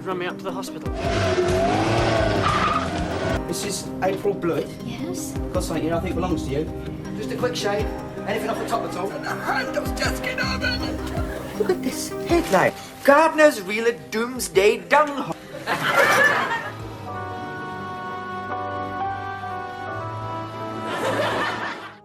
run me up to the hospital. Mrs. April Blewett. Yes? Got something I think belongs to you. Just a quick shave. Anything off the top at all? The handle's just get over. Look at this headline. Gardeners reel at doomsday dung.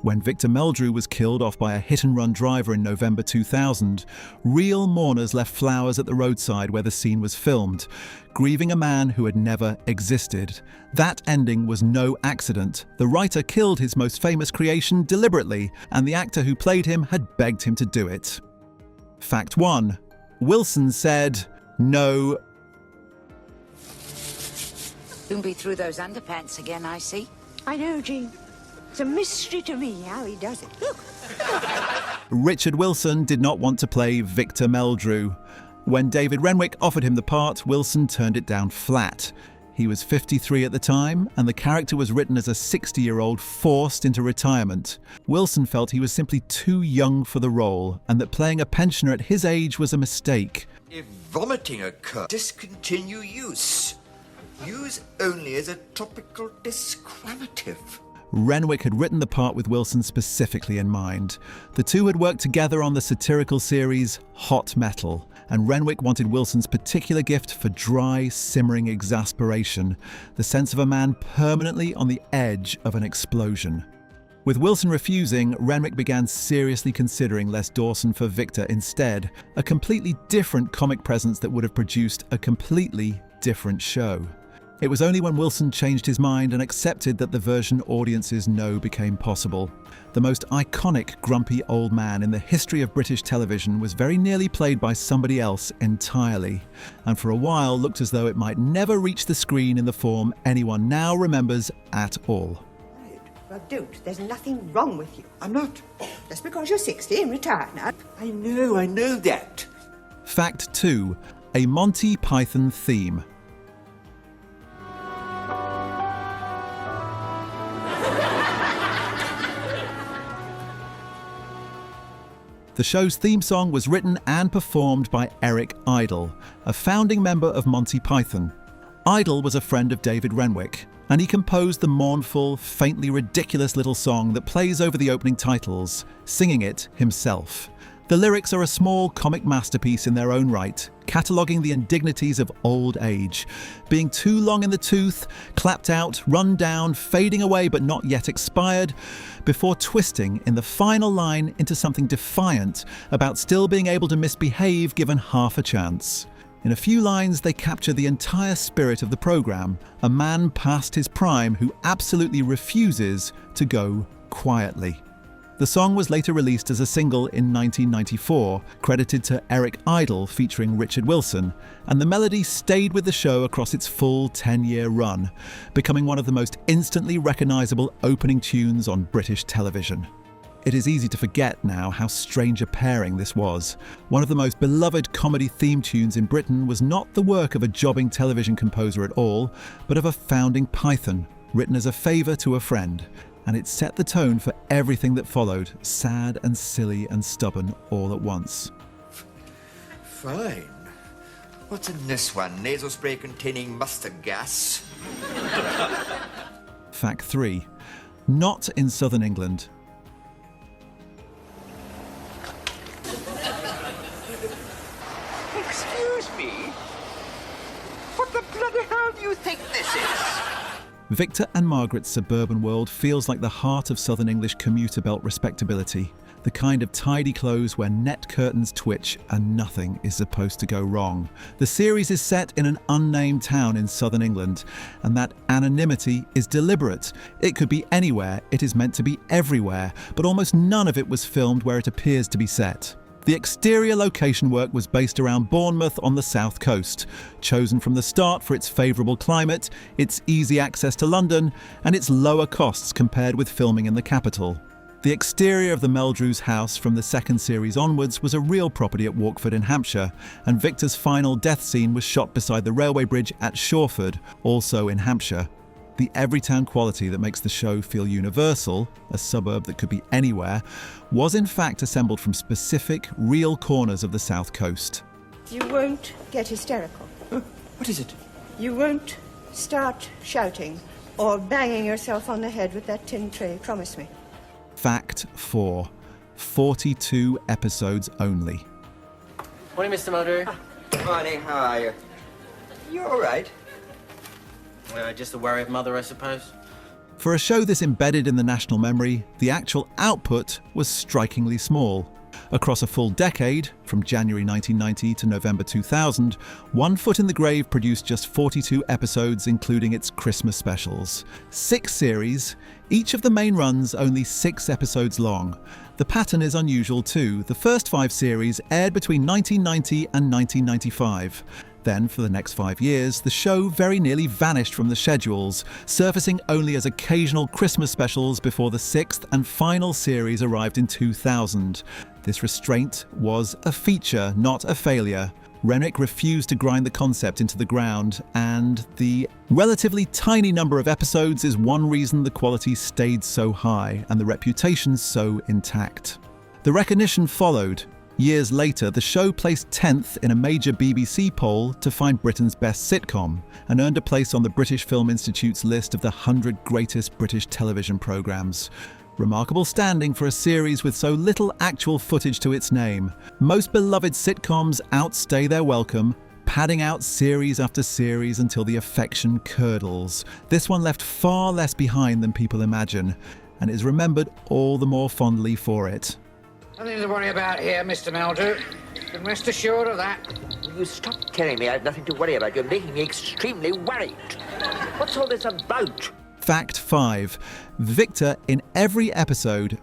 When Victor Meldrew was killed off by a hit-and-run driver in November 2000, real mourners left flowers at the roadside where the scene was filmed, grieving a man who had never existed. That ending was no accident. The writer killed his most famous creation deliberately, and the actor who played him had begged him to do it. Fact 1. Wilson said, "No." Soon be through those underpants again, I see. I know, Jean. It's a mystery to me how he does it. Look. Richard Wilson did not want to play Victor Meldrew. When David Renwick offered him the part, Wilson turned it down flat. He was 53 at the time, and the character was written as a 60-year-old forced into retirement. Wilson felt he was simply too young for the role, and that playing a pensioner at his age was a mistake. If vomiting occurs, discontinue use. Use only as a topical disclamative. Renwick had written the part with Wilson specifically in mind. The two had worked together on the satirical series Hot Metal, and Renwick wanted Wilson's particular gift for dry, simmering exasperation, the sense of a man permanently on the edge of an explosion. With Wilson refusing, Renwick began seriously considering Les Dawson for Victor instead, a completely different comic presence that would have produced a completely different show. It was only when Wilson changed his mind and accepted that the version audiences know became possible. The most iconic grumpy old man in the history of British television was very nearly played by somebody else entirely, and for a while looked as though it might never reach the screen in the form anyone now remembers at all. Well, don't. There's nothing wrong with you. I'm not. Just because you're 60 and retired now. I know that. Fact 2. A Monty Python theme. The show's theme song was written and performed by Eric Idle, a founding member of Monty Python. Idle was a friend of David Renwick, and he composed the mournful, faintly ridiculous little song that plays over the opening titles, singing it himself. The lyrics are a small comic masterpiece in their own right, cataloguing the indignities of old age, being too long in the tooth, clapped out, run down, fading away but not yet expired, before twisting in the final line into something defiant about still being able to misbehave given half a chance. In a few lines, they capture the entire spirit of the programme, a man past his prime who absolutely refuses to go quietly. The song was later released as a single in 1994, credited to Eric Idle featuring Richard Wilson, and the melody stayed with the show across its full 10-year run, becoming one of the most instantly recognisable opening tunes on British television. It is easy to forget now how strange a pairing this was. One of the most beloved comedy theme tunes in Britain was not the work of a jobbing television composer at all, but of a founding Python, written as a favour to a friend. And it set the tone for everything that followed, sad and silly and stubborn all at once. Fine. What's in this one? Nasal spray containing mustard gas? Fact 3. Not in southern England. Excuse me? What the bloody hell do you think this is? Victor and Margaret's suburban world feels like the heart of southern English commuter belt respectability, the kind of tidy clothes where net curtains twitch and nothing is supposed to go wrong. The series is set in an unnamed town in southern England, and that anonymity is deliberate. It could be anywhere, it is meant to be everywhere, but almost none of it was filmed where it appears to be set. The exterior location work was based around Bournemouth on the south coast, chosen from the start for its favourable climate, its easy access to London, and its lower costs compared with filming in the capital. The exterior of the Meldrews' house from the second series onwards was a real property at Walkford in Hampshire, and Victor's final death scene was shot beside the railway bridge at Shawford, also in Hampshire. The everytown quality that makes the show feel universal, a suburb that could be anywhere, was in fact assembled from specific, real corners of the south coast. You won't get hysterical. What is it? You won't start shouting or banging yourself on the head with that tin tray, promise me. Fact 4. 42 episodes only. Morning, Mr. Meldrew. Morning, how are you? You all right? Just the worry of mother, I suppose. For a show this embedded in the national memory, the actual output was strikingly small. Across a full decade, from January 1990 to November 2000, One Foot in the Grave produced just 42 episodes, including its Christmas specials. 6 series, each of the main runs only 6 episodes long. The pattern is unusual too. The first 5 series aired between 1990 and 1995. Then, for the next 5 years, the show very nearly vanished from the schedules, surfacing only as occasional Christmas specials before the 6th and final series arrived in 2000. This restraint was a feature, not a failure. Renwick refused to grind the concept into the ground, and the relatively tiny number of episodes is one reason the quality stayed so high and the reputation so intact. The recognition followed. Years later, the show placed 10th in a major BBC poll to find Britain's best sitcom, and earned a place on the British Film Institute's list of the 100 greatest British television programmes. Remarkable standing for a series with so little actual footage to its name. Most beloved sitcoms outstay their welcome, padding out series after series until the affection curdles. This one left far less behind than people imagine, and is remembered all the more fondly for it. Nothing to worry about here, Mr. Meldrew. You can rest assured of that. Will you stop telling me I've nothing to worry about? You're making me extremely worried. What's all this about? Fact 5. Victor, in every episode,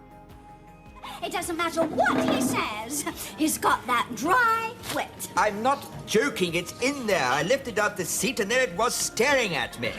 It doesn't matter what he says. He's got that dry wit. I'm not joking, it's in there. I lifted up the seat and there it was staring at me.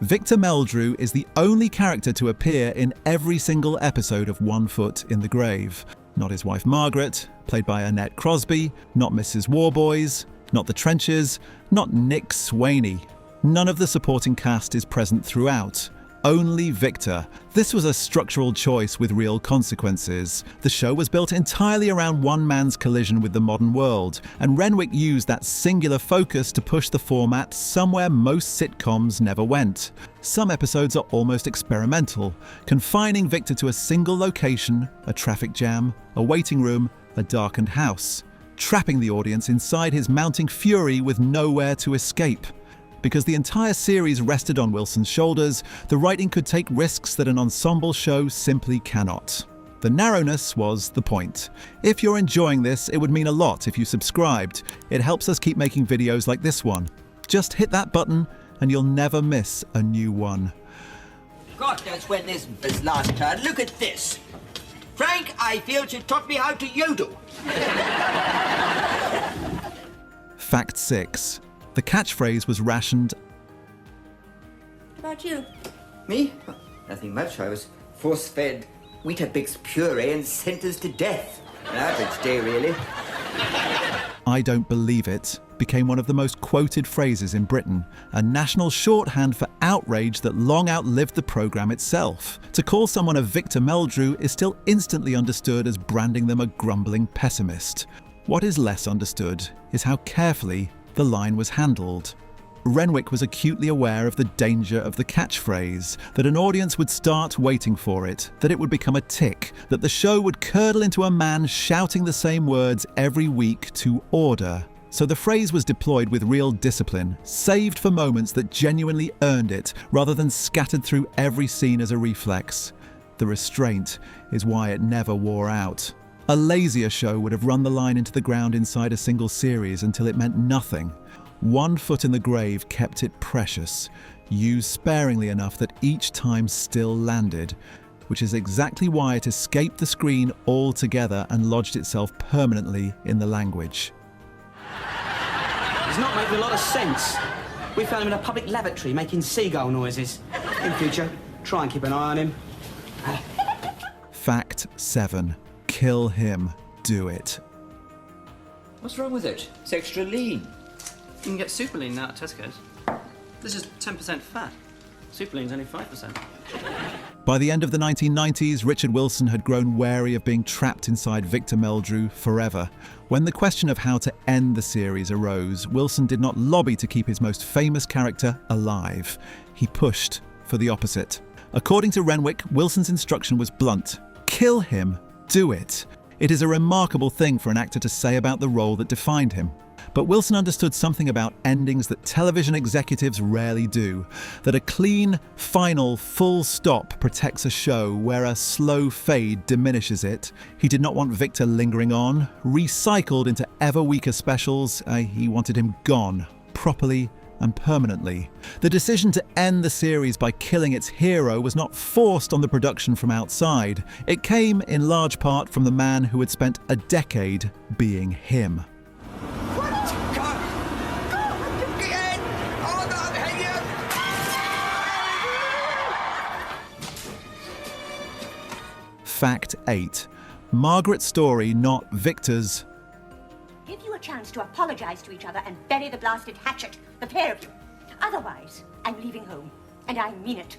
Victor Meldrew is the only character to appear in every single episode of One Foot in the Grave. Not his wife Margaret, played by Annette Crosby, not Mrs. Warboys, not the Trenches, not Nick Swaney. None of the supporting cast is present throughout. Only Victor. This was a structural choice with real consequences. The show was built entirely around one man's collision with the modern world, and Renwick used that singular focus to push the format somewhere most sitcoms never went. Some episodes are almost experimental, confining Victor to a single location, a traffic jam, a waiting room, a darkened house, trapping the audience inside his mounting fury with nowhere to escape. Because the entire series rested on Wilson's shoulders, the writing could take risks that an ensemble show simply cannot. The narrowness was the point. If you're enjoying this, it would mean a lot if you subscribed. It helps us keep making videos like this one. Just hit that button and you'll never miss a new one. God knows when this last turn. Look at this. Frank, I feel she taught me how to yodel. Fact 6. The catchphrase was rationed. What about you? Me? Oh, nothing much. I was force-fed Weetabix puree and sentenced to death. An average day, really. I don't believe it became one of the most quoted phrases in Britain, a national shorthand for outrage that long outlived the programme itself. To call someone a Victor Meldrew is still instantly understood as branding them a grumbling pessimist. What is less understood is how carefully the line was handled. Renwick was acutely aware of the danger of the catchphrase, that an audience would start waiting for it, that it would become a tick, that the show would curdle into a man shouting the same words every week to order. So the phrase was deployed with real discipline, saved for moments that genuinely earned it, rather than scattered through every scene as a reflex. The restraint is why it never wore out. A lazier show would have run the line into the ground inside a single series until it meant nothing. One Foot in the Grave kept it precious, used sparingly enough that each time still landed, which is exactly why it escaped the screen altogether and lodged itself permanently in the language. He's not making a lot of sense. We found him in a public lavatory making seagull noises. In future, try and keep an eye on him. Fact 7. Kill him. Do it. What's wrong with it? It's extra lean. You can get super lean now at Tesco's. This is 10% fat. Super lean's only 5%. By the end of the 1990s, Richard Wilson had grown wary of being trapped inside Victor Meldrew forever. When the question of how to end the series arose, Wilson did not lobby to keep his most famous character alive. He pushed for the opposite. According to Renwick, Wilson's instruction was blunt. Kill him. Do it. It is a remarkable thing for an actor to say about the role that defined him. But Wilson understood something about endings that television executives rarely do, that a clean, final, full stop protects a show where a slow fade diminishes it. He did not want Victor lingering on, recycled into ever weaker specials. He wanted him gone, properly and permanently. The decision to end the series by killing its hero was not forced on the production from outside. It came in large part from the man who had spent a decade being him. Fact 8. Margaret's story, not Victor's. Give you a chance to apologize to each other and bury the blasted hatchet, the pair of you. Otherwise, I'm leaving home, and I mean it.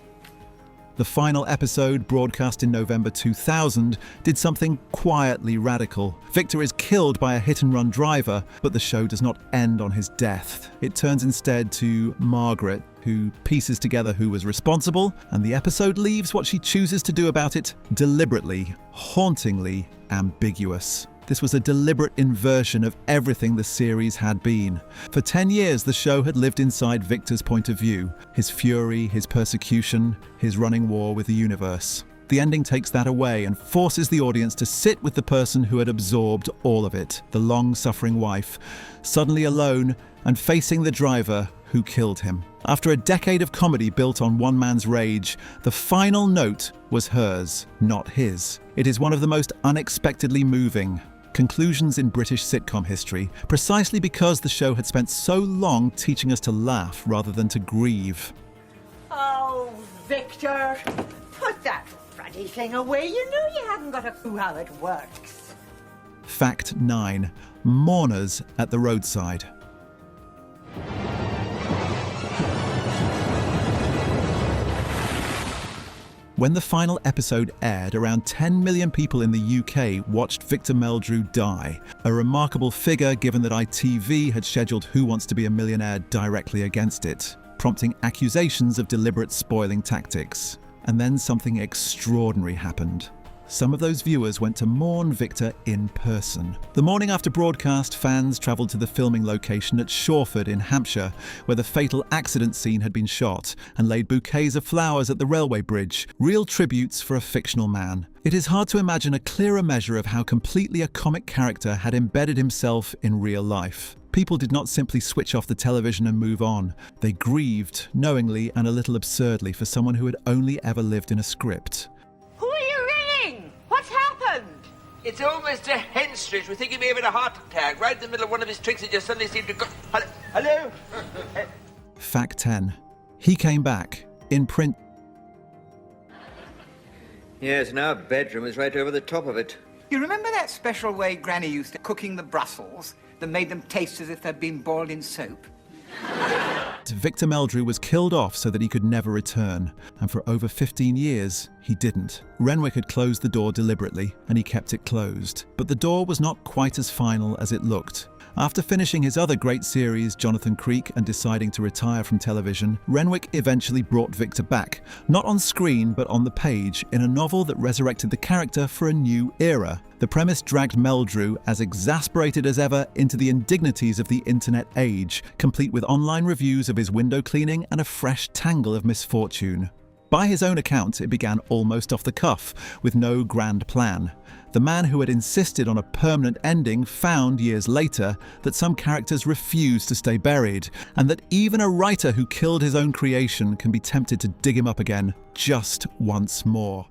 The final episode, broadcast in November 2000, did something quietly radical. Victor is killed by a hit-and-run driver, but the show does not end on his death. It turns instead to Margaret, who pieces together who was responsible, and the episode leaves what she chooses to do about it deliberately, hauntingly ambiguous. This was a deliberate inversion of everything the series had been. For 10 years, the show had lived inside Victor's point of view, his fury, his persecution, his running war with the universe. The ending takes that away and forces the audience to sit with the person who had absorbed all of it, the long-suffering wife, suddenly alone and facing the driver who killed him. After a decade of comedy built on one man's rage, the final note was hers, not his. It is one of the most unexpectedly moving conclusions in British sitcom history, precisely because the show had spent so long teaching us to laugh rather than to grieve. Oh, Victor, put that ruddy thing away. You know you haven't got a clue how it works. Fact 9. Mourners at the roadside. When the final episode aired, around 10 million people in the UK watched Victor Meldrew die, a remarkable figure given that ITV had scheduled Who Wants to Be a Millionaire directly against it, prompting accusations of deliberate spoiling tactics. And then something extraordinary happened. Some of those viewers went to mourn Victor in person. The morning after broadcast, fans travelled to the filming location at Shawford in Hampshire, where the fatal accident scene had been shot, and laid bouquets of flowers at the railway bridge, real tributes for a fictional man. It is hard to imagine a clearer measure of how completely a comic character had embedded himself in real life. People did not simply switch off the television and move on. They grieved, knowingly and a little absurdly, for someone who had only ever lived in a script. Who are you ringing? What's happened? It's old Mr. Henstridge. We think he may have had a heart attack. Right in the middle of one of his tricks, he just suddenly seemed to go... Hello? Fact 10. He came back, in print. Yes, and our bedroom is right over the top of it. You remember that special way Granny used to cooking the Brussels that made them taste as if they'd been boiled in soap? Victor Meldrew was killed off so that he could never return, and for over 15 years, he didn't. Renwick had closed the door deliberately, and he kept it closed. But the door was not quite as final as it looked. After finishing his other great series, Jonathan Creek, and deciding to retire from television, Renwick eventually brought Victor back, not on screen but on the page, in a novel that resurrected the character for a new era. The premise dragged Meldrew, as exasperated as ever, into the indignities of the internet age, complete with online reviews of his window cleaning and a fresh tangle of misfortune. By his own account, it began almost off the cuff, with no grand plan. The man who had insisted on a permanent ending found years later that some characters refuse to stay buried, and that even a writer who killed his own creation can be tempted to dig him up again just once more.